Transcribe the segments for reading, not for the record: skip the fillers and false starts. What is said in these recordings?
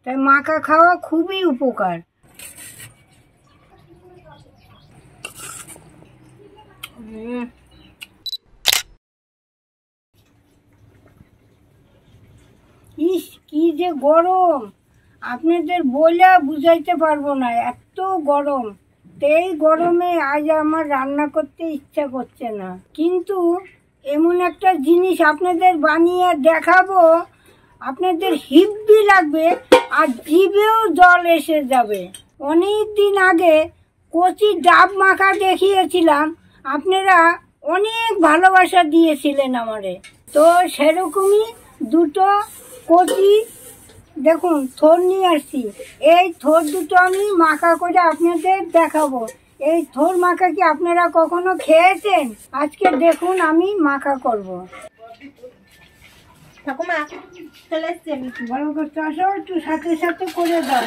তাই মাখা খাওয়া খুবই উপকার। ইস কি যে গরম, আপনাদের বলে বুঝাইতে পারবো না, এত গরম। এই গরমে আজ আমার রান্না করতে ইচ্ছা করছে না, কিন্তু এমন একটা জিনিস আপনাদের বানিয়ে দেখাবো, আপনাদের হিব্বি লাগবে আর জিভেও জল এসে যাবে। অনেক দিন আগে কচি ডাব মাখা দেখিয়েছিলাম, আপনারা অনেক ভালোবাসা দিয়েছিলেন আমারে। তো সেরকমই দুটো কচি দেখুন থোর নিয়ে আসছি। এই থোর দুটো আমি মাখা করে আপনাদের দেখাবো। এই থোর মাখা কি আপনারা কখনো খেয়েছেন? আজকে দেখুন আমি মাখা করব। ঠাকুমা চলে এসছি আমি। ভালো করতে আসো, একটু সাথে সাথে করে দাও।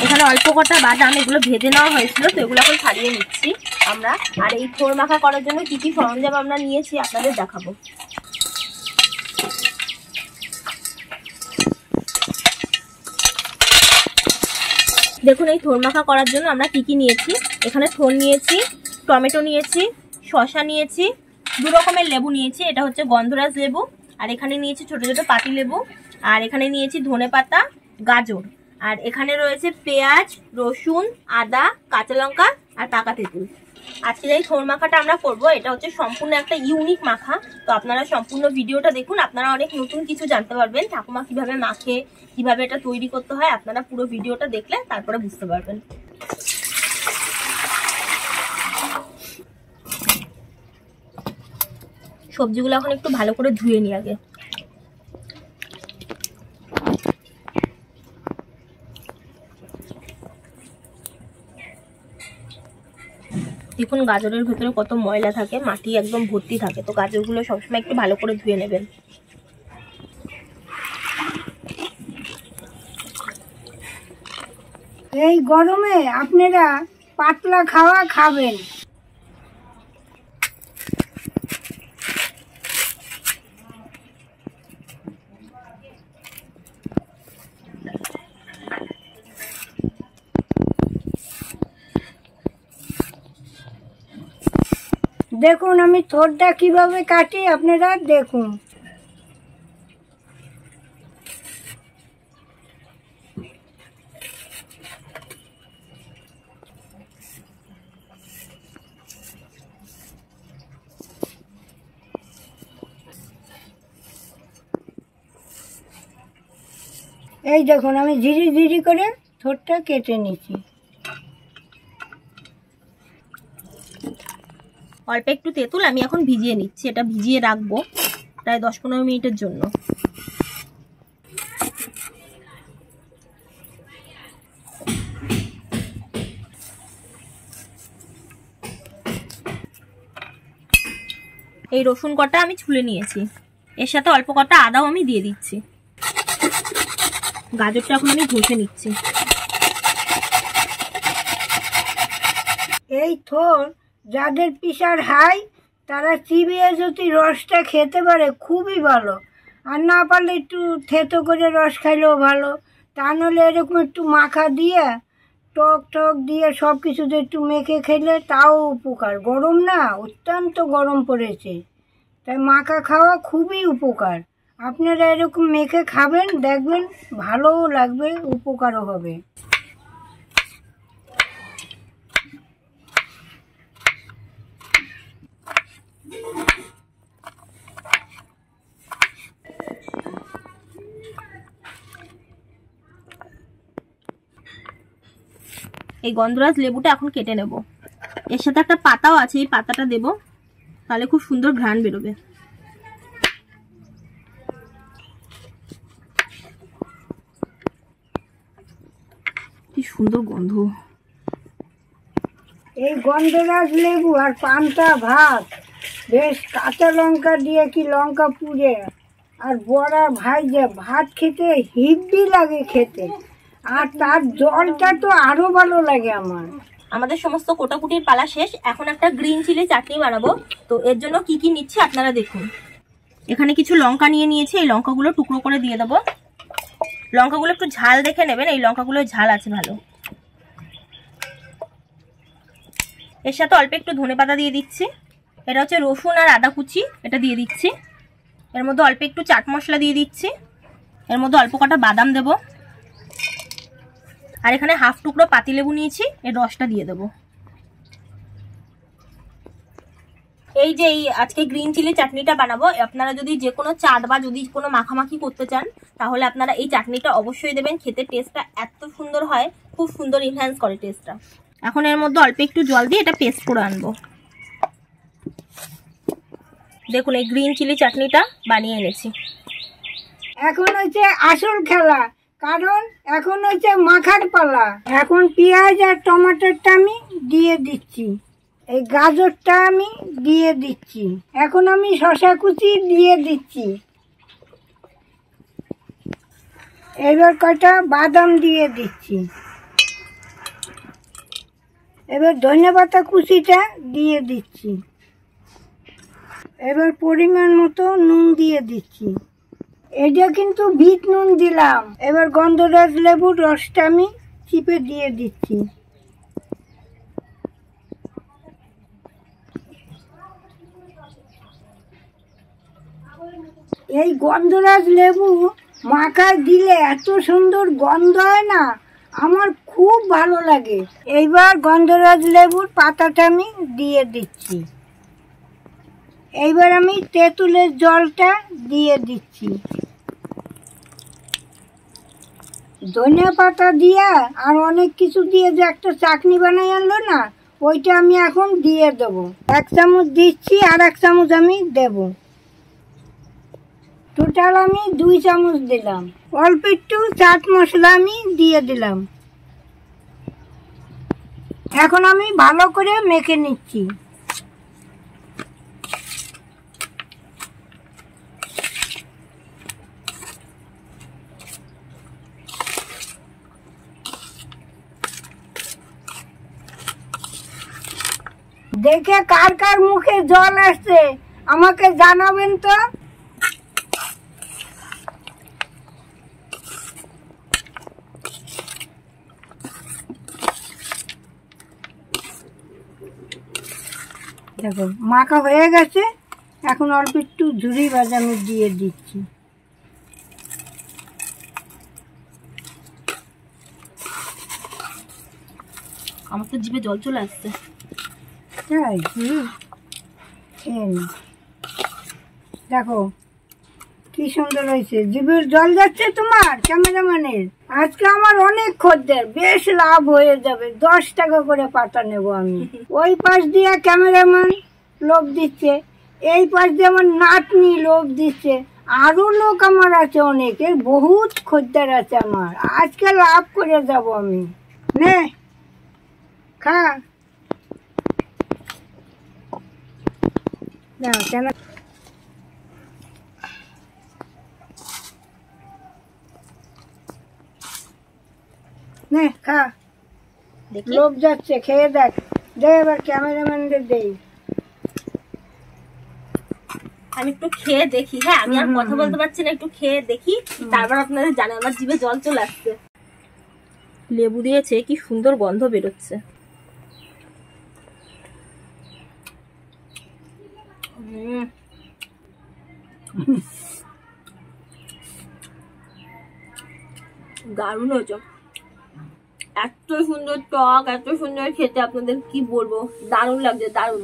এখানে অল্প কটা বাদাম এগুলো ভেজে নেওয়া হয়েছিল, তো এগুলো এখন ছাড়িয়ে নিচ্ছি আমরা। আর এই থোর মাখা করার জন্য কি কি সরঞ্জাম আমরা নিয়েছি আপনাদের দেখাবো। দেখুন এই থোর মাখা করার জন্য আমরা কি কি নিয়েছি। এখানে থোর নিয়েছি, টমেটো নিয়েছি, শসা নিয়েছি, 2 রকমের লেবু নিয়েছি, এটা হচ্ছে গন্ধরাজ লেবু, আর এখানে নিয়েছি ছোট ছোট পাতি লেবু, আর এখানে নিয়েছি ধনেপাতা, গাজর, আর এখানে রয়েছে পেঁয়াজ, রসুন, আদা, কাঁচা লঙ্কা আর পাকা তেঁতুল। আজকে এই থোর মাখাটা আমরা করব, এটা হচ্ছে সম্পূর্ণ একটা ইউনিক মাখা। তো আপনারা সম্পূর্ণ ভিডিওটা দেখুন, আপনারা অনেক নতুন কিছু জানতে পারবেন। ঠাকুমা কিভাবে মাখে, কিভাবে এটা তৈরি করতে হয়, আপনারা পুরো ভিডিওটা দেখলে তারপরে বুঝতে পারবেন। সবজিগুলো এখন একটু ভালো করে ধুয়ে নিই আগে। দেখুন গাজরের ভেতরে কত ময়লা থাকে, মাটি একদম ভর্তি থাকে, তো গাজরগুলো সবসময় একটু ভালো করে ধুয়ে নেবেন। এই গরমে আপনারা পাতলা খাওয়া খাবেন। দেখুন আমি থোরটা কিভাবে কাটি, আপনারা দেখুন। এই দেখুন আমি ঝিরি ঝিরি করে থোরটা কেটে নিচ্ছি। অল্প একটু তেঁতুল আমি এখন ভিজিয়ে নিচ্ছি, এটা ভিজিয়ে রাখবো প্রায় 10-15 মিনিটের জন্য। এই রসুন কটা আমি ছুলে নিয়েছি, এর সাথে অল্প কটা আদাও আমি দিয়ে দিচ্ছি। গাজরটা এখন আমি ঘষে নিচ্ছি। এই থোর যাদের প্রেশার হাই, তারা চিবিয়ে যদি রসটা খেতে পারে খুবই ভালো, আর না পারলে একটু থেতো করে রস খাইলেও ভালো। তা নাহলে এরকম একটু মাখা দিয়ে টক টক দিয়ে সব কিছুতে একটু মেখে খেলে তাও উপকার। গরম না, অত্যন্ত গরম পড়েছে, তাই মাখা খাওয়া খুবই উপকার। আপনারা এরকম মেখে খাবেন, দেখবেন ভালোও লাগবে, উপকারও হবে। এই গন্ধরাজ লেবুটা এখন কেটে নেব, এর সাথে একটা পাতাও আছে, এই পাতাটা দেব, তাহলে খুব সুন্দর ঘ্রাণ বেরোবে। কি সুন্দর গন্ধ। এই গন্ধরাজ লেবু আর পান্তা ভাত, বেশ কাঁচা লঙ্কা দিয়ে কি লঙ্কা পুড়ে আর বড়া ভাইজে ভাত খেতে হিব্বি লাগে খেতে, আর তার জলটা তো আরো ভালো লাগে আমার। আমাদের সমস্ত কোটাকুটির পালা শেষ, এখন একটা গ্রিন চিলি চাটনি বানাবো। তো এর জন্য কি কি নিচ্ছি আপনারা দেখুন। এখানে কিছু লঙ্কা নিয়ে নিয়েছি, এই লঙ্কাগুলো টুকরো করে দিয়ে দেবো। লঙ্কাগুলো একটু ঝাল দেখে নেবেন, এই লঙ্কাগুলো ঝাল আছে ভালো। এর সাথে অল্প একটু ধনেপাতা দিয়ে দিচ্ছি। এটা হচ্ছে রসুন আর আদা কুচি, এটা দিয়ে দিচ্ছি। এর মধ্যে অল্প একটু চাট মশলা দিয়ে দিচ্ছি। এর মধ্যে অল্প কটা বাদাম দেব। আর এখানে হাফ টুকরো পাতিলেবু নিয়েছি, এর রসটা দিয়ে দেবো। এই যে আজকে গ্রিন চিলি চাটনিটা বানাবো, আপনারা যদি যে কোনো চাট বা যদি কোনো মাখামাখি করতে চান তাহলে আপনারা এই চাটনিটা অবশ্যই দেবেন। খেতে টেস্টটা এত সুন্দর হয়, খুব সুন্দর ইনহ্যান্স করে টেস্টটা। এখন এর মধ্যে অল্প একটু জল দিয়ে এটা পেস্ট করে আনবো। দেখুন এই গ্রিন চিলি চাটনিটা বানিয়ে এনেছি। এখন হচ্ছে আসল খেলা, কারণ এখন হচ্ছে মাখার পালা। এখন পেঁয়াজ আর টমেটোটা আমি দিয়ে দিচ্ছি, এই গাজরটা আমি দিয়ে দিচ্ছি, এখন আমি শসা কুচি দিয়ে দিচ্ছি, এবার কটা বাদাম দিয়ে দিচ্ছি, এবার ধনেপাতা কুচিটা দিয়ে দিচ্ছি, এবার পরিমাণ মতো নুন দিয়ে দিচ্ছি। এটা কিন্তু বিট নুন দিলাম। এবার গন্ধরাজ লেবুর রসটা আমি চিপে দিয়ে দিচ্ছি। এই গন্ধরাজ লেবু মাখা দিলে এত সুন্দর গন্ধ হয় না, আমার খুব ভালো লাগে। এইবার গন্ধরাজ লেবুর পাতাটা আমি দিয়ে দিচ্ছি। এইবার আমি তেঁতুলের জলটা দিয়ে দিচ্ছি। ধনিয়া পাতা দিয়া আর অনেক কিছু দিয়ে যে একটা চাটনি বানাই আনলো না, ওইটা আমি এখন দিয়ে দেবো। 1 চামচ দিচ্ছি আর 1 চামচ আমি দেব। টোটাল আমি 2 চামচ দিলাম। অল্প একটু চাট মশলা আমি দিয়ে দিলাম। এখন আমি ভালো করে মেখে নিচ্ছি। দেখে কার কার মুখে জল আসছে আমাকে জানাবেন তো। দেখো মাখা হয়ে গেছে, এখন অল্প একটু ঝুরি ভাজা আমি দিয়ে দিচ্ছি। আমার তো জিভে জল চলে আসছে। তাই? দেখো কি সুন্দর হয়েছে, জিভের জল যাচ্ছে তোমার ক্যামেরাম্যানের। আজকে আমার অনেক খদ্দের, বেশ লাভ হয়ে যাবে। 10 টাকা করে পাতা নেব আমি। ওই পাশ দিয়ে ক্যামেরাম্যান লোক দিচ্ছে, এই পাশ দিয়ে আমার নাতনি লোক দিচ্ছে, আরো লোক আমার আছে অনেকের, বহুত খদ্দের আছে আমার। আজকে লাভ করে যাব আমি। নে খা। দাও কেন নে খা, লোভ যাচ্ছে, খেয়ে দেখ। দে এবার ক্যামেরাম্যানদের দেই। আমি একটু খেয়ে দেখি। হ্যাঁ, আমি আর কথা বলতে পারছি না, একটু খেয়ে দেখি, তারপর আপনাদের জানে আমার জিভে জল চলে আসছে। লেবু দিয়েছে, কি সুন্দর গন্ধ বেরোচ্ছে। দারুণ হয়েছে, এত সুন্দর টক, এত সুন্দর খেতে, আপনাদের কি বলবো, দারুণ লাগছে, দারুণ।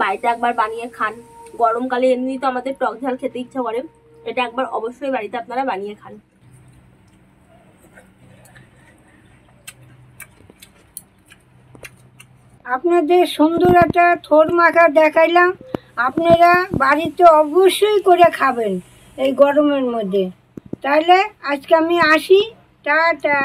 বাড়িতে একবার বানিয়ে খান। গরমকালে এমনি তো আমাদের টক ঝাল খেতে ইচ্ছা করে, এটা একবার অবশ্যই বাড়িতে আপনারা বানিয়ে খান। আপনাদের সুন্দর একটা থোর মাখা দেখাইলাম, আপনারা বাড়িতে অবশ্যই করে খাবেন এই গরমের মধ্যে। তাহলে আজকে আমি আসি, টাটা।